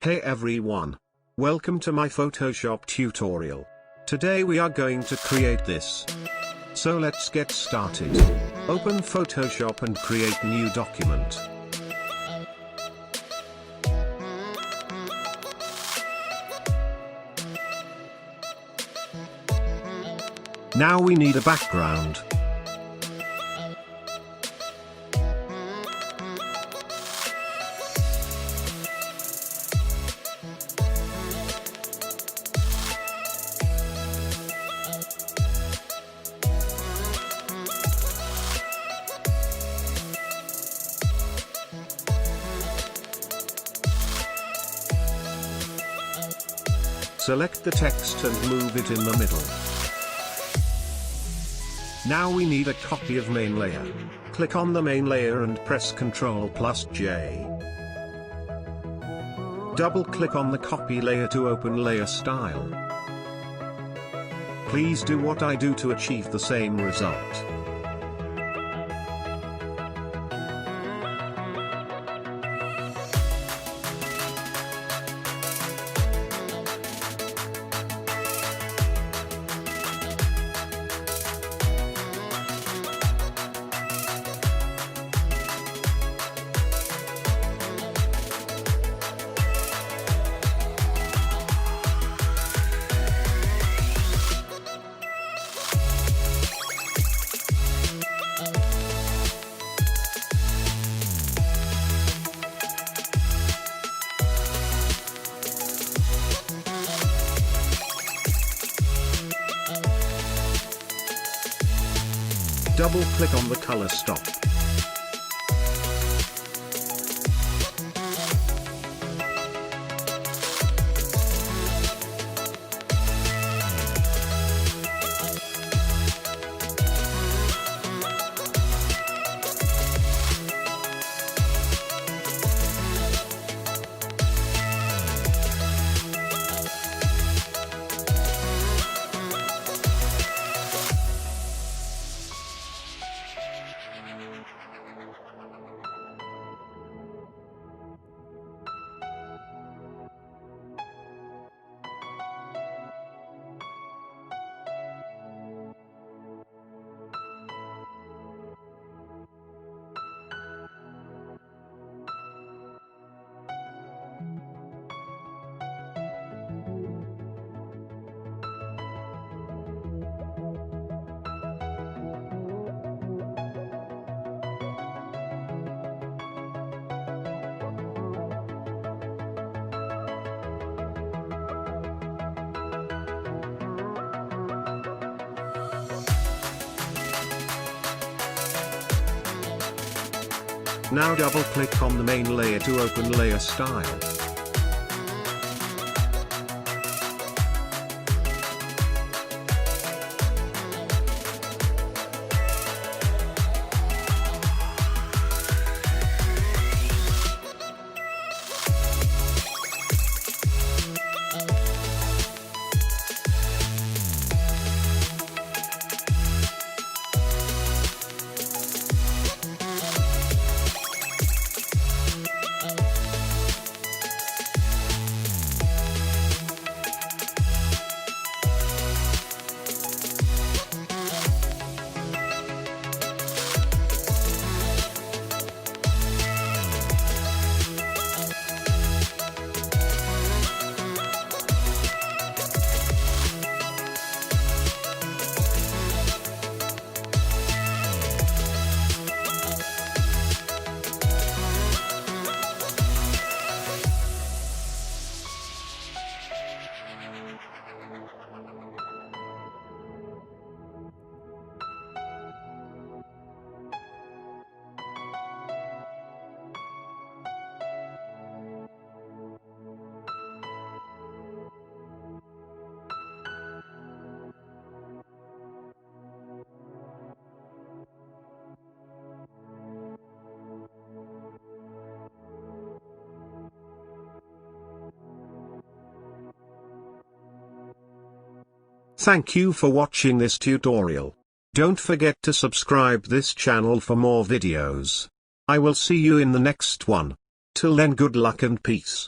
Hey everyone. Welcome to my Photoshop tutorial. Today we are going to create this. So let's get started. Open Photoshop and create new document. Now we need a background. Select the text and move it in the middle. Now we need a copy of main layer. Click on the main layer and press Ctrl+J. Double-click on the copy layer to open layer style. Please do what I do to achieve the same result. Double-click on the color stop. Now double-click on the main layer to open layer style. Thank you for watching this tutorial. Don't forget to subscribe this channel for more videos. I will see you in the next one. Till then, good luck and peace.